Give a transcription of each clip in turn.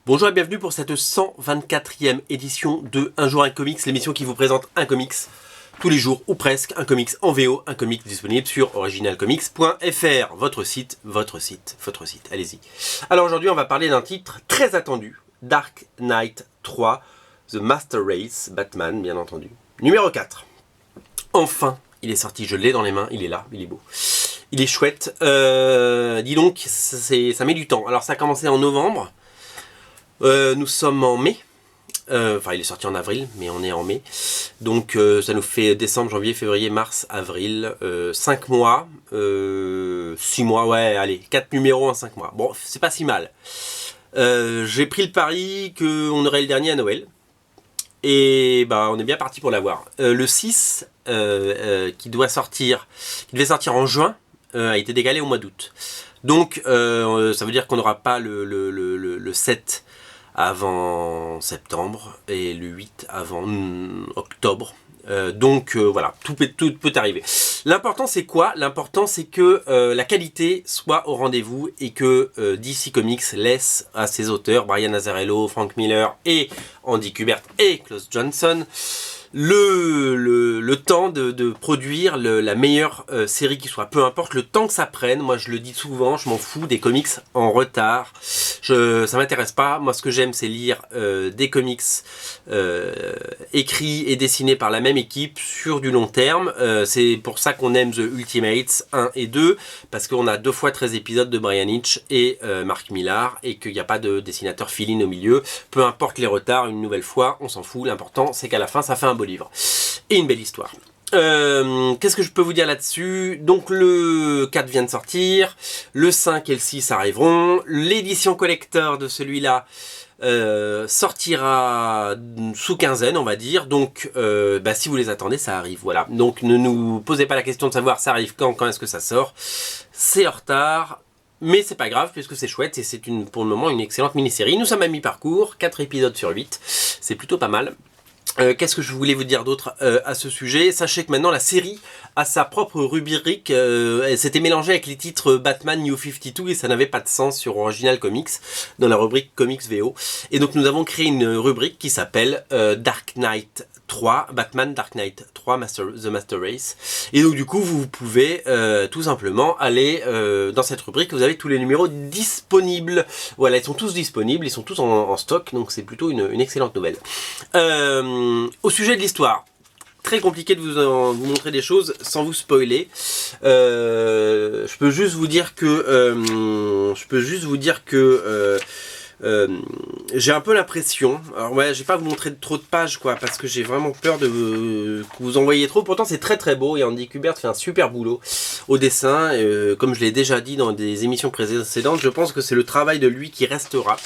Bonjour et bienvenue pour cette 124e édition de Un jour un comics, l'émission qui vous présente un comics tous les jours ou presque, un comics en VO, un comics disponible sur originalcomics.fr, votre site, allez-y. Alors aujourd'hui on va parler d'un titre très attendu, Dark Knight 3, The Master Race, Batman bien entendu, numéro 4. Enfin, il est sorti, je l'ai dans les mains, il est là, il est beau. Il est chouette, dis donc, ça met du temps. Alors ça a commencé en novembre. Nous sommes en mai, enfin il est sorti en avril, mais on est en mai, donc ça nous fait décembre, janvier, février, mars, avril, 5 mois, 6 mois, ouais allez, 4 numéros en 5 mois, bon c'est pas si mal. J'ai pris le pari qu'on aurait le dernier à Noël, et bah on est bien parti pour l'avoir. Le 6, qui devait sortir en juin, a été décalé au mois d'août. Donc ça veut dire qu'on n'aura pas le 7 avant septembre et le 8 avant octobre. Donc voilà, tout peut arriver. L'important c'est quoi? L'important c'est que la qualité soit au rendez-vous et que DC Comics laisse à ses auteurs, Brian Azzarello, Frank Miller et Andy Kubert et Klaus Johnson, le temps de produire la meilleure série qui soit, peu importe le temps que ça prenne. Moi je le dis souvent, je m'en fous des comics en retard, ça m'intéresse pas. Moi ce que j'aime c'est lire des comics écrits et dessinés par la même équipe sur du long terme. C'est pour ça qu'on aime The Ultimates 1 et 2, parce qu'on a 2 fois 13 épisodes de Brian Hitch et Mark Millar, et qu'il n'y a pas de dessinateur fill-in au milieu. Peu importe les retards, une nouvelle fois, on s'en fout, l'important c'est qu'à la fin ça fait un beau livre et une belle histoire. Qu'est-ce que je peux vous dire là-dessus? Donc le 4 vient de sortir, le 5 et le 6 arriveront, l'édition collector de celui-là sortira sous quinzaine on va dire, donc si vous les attendez ça arrive, voilà. Donc ne nous posez pas la question de savoir ça arrive quand est-ce que ça sort, c'est en retard. Mais c'est pas grave puisque c'est chouette et c'est pour le moment une excellente mini-série. Nous sommes à mi-parcours, 4 épisodes sur 8, c'est plutôt pas mal. Qu'est-ce que je voulais vous dire d'autre à ce sujet? Sachez que maintenant la série a sa propre rubrique, elle s'était mélangée avec les titres Batman New 52 et ça n'avait pas de sens sur Original Comics dans la rubrique Comics VO. Et donc nous avons créé une rubrique qui s'appelle Dark Knight 3, Batman Dark Knight 3 The Master Race. Et donc du coup vous pouvez tout simplement aller dans cette rubrique, vous avez tous les numéros disponibles. Voilà, ils sont tous disponibles, ils sont tous en stock, donc c'est plutôt une excellente nouvelle. Au sujet de l'histoire, très compliqué de vous montrer des choses sans vous spoiler. Je peux juste vous dire que j'ai un peu l'impression, alors ouais, je vais pas vous montrer trop de pages quoi, parce que j'ai vraiment peur que vous en voyez trop. Pourtant c'est très très beau et Andy Kubert fait un super boulot au dessin, comme je l'ai déjà dit dans des émissions précédentes, je pense que c'est le travail de lui qui restera.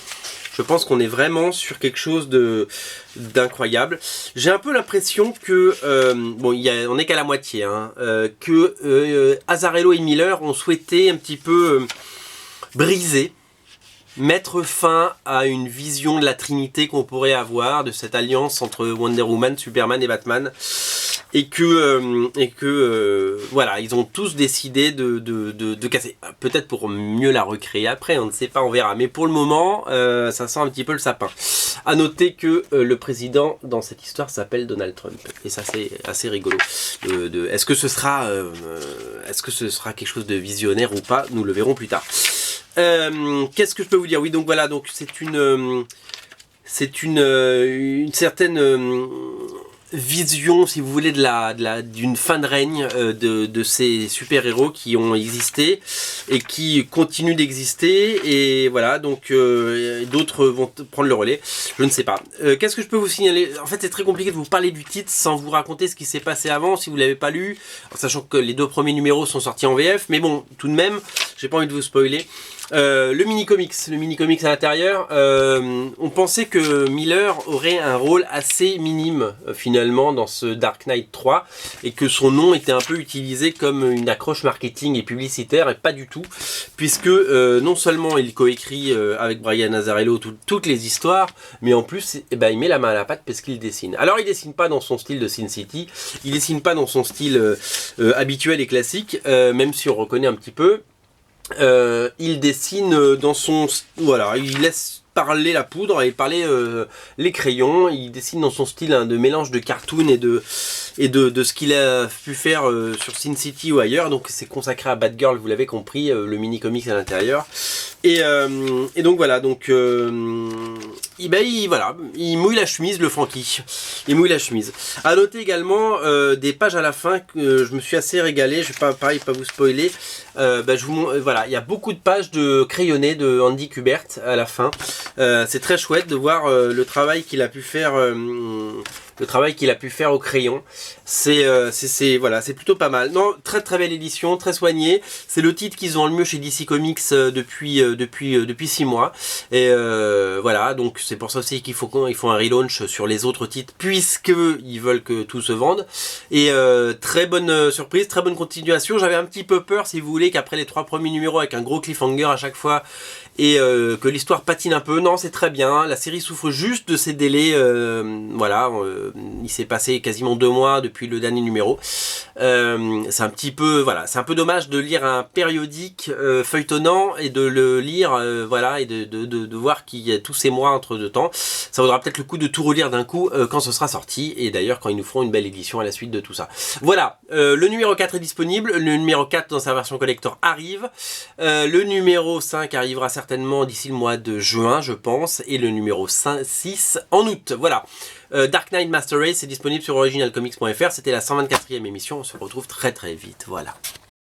Je pense qu'on est vraiment sur quelque chose d'incroyable. J'ai un peu l'impression que, on n'est qu'à la moitié, hein, que Azzarello et Miller ont souhaité un petit peu briser, mettre fin à une vision de la Trinité qu'on pourrait avoir, de cette alliance entre Wonder Woman, Superman et Batman. Et que voilà, ils ont tous décidé de casser. Peut-être pour mieux la recréer après, on ne sait pas, on verra. Mais pour le moment, ça sent un petit peu le sapin. À noter que le président dans cette histoire s'appelle Donald Trump. Et ça c'est assez rigolo. Est-ce que ce sera quelque chose de visionnaire ou pas? Nous le verrons plus tard. Qu'est-ce que je peux vous dire? Oui, donc voilà, donc c'est une certaine vision, si vous voulez, d'une fin de règne de ces super-héros qui ont existé et qui continuent d'exister, et voilà, donc d'autres vont prendre le relais, je ne sais pas. Qu'est-ce que je peux vous signaler? En fait c'est très compliqué de vous parler du titre sans vous raconter ce qui s'est passé avant, si vous ne l'avez pas lu, en sachant que les 2 premiers numéros sont sortis en VF, mais bon, tout de même, j'ai pas envie de vous spoiler. Le mini-comics à l'intérieur, on pensait que Miller aurait un rôle assez minime finalement dans ce Dark Knight 3 et que son nom était un peu utilisé comme une accroche marketing et publicitaire, et pas du tout, puisque non seulement il coécrit avec Brian Azzarello toutes les histoires, mais en plus il met la main à la pâte parce qu'il dessine. Alors il dessine pas dans son style de Sin City, il dessine pas dans son style habituel et classique, même si on reconnaît un petit peu. Il dessine dans son... Voilà, il laisse parler la poudre et parler les crayons. Il dessine dans son style de mélange de cartoon et de ce qu'il a pu faire sur Sin City ou ailleurs. Donc c'est consacré à Batgirl, vous l'avez compris, le mini comics à l'intérieur. Et donc voilà, donc il mouille la chemise, le Franky. Il mouille la chemise. À noter également des pages à la fin que je me suis assez régalé. Je vais pas vous spoiler. Voilà, il y a beaucoup de pages de crayonnés de Andy Kubert à la fin. C'est très chouette de voir le travail qu'il a pu faire. Le travail qu'il a pu faire au crayon, voilà, c'est plutôt pas mal. Non, très très belle édition, très soignée. C'est le titre qu'ils ont le mieux chez DC Comics depuis 6 mois. Et voilà, donc c'est pour ça aussi qu'ils font un relaunch sur les autres titres, puisque ils veulent que tout se vende. Et très bonne surprise, très bonne continuation. J'avais un petit peu peur, si vous voulez, qu'après les 3 premiers numéros avec un gros cliffhanger à chaque fois et que l'histoire patine un peu. Non, c'est très bien. La série souffre juste de ses délais. Voilà, il s'est passé quasiment 2 mois depuis le dernier numéro. C'est un petit peu, voilà, c'est un peu dommage de lire un périodique feuilletonnant et de le lire, voilà, et de voir qu'il y a tous ces mois entre deux temps. Ça vaudra peut-être le coup de tout relire d'un coup quand ce sera sorti. Et d'ailleurs, quand ils nous feront une belle édition à la suite de tout ça. Voilà, le numéro 4 est disponible. Le numéro 4 dans sa version collector arrive. Le numéro 5 arrivera certainement d'ici le mois de juin, je pense. Et le numéro 6 en août. Voilà. Dark Knight Master Race est disponible sur originalcomics.fr. C'était la 124e émission. On se retrouve très très vite. Voilà.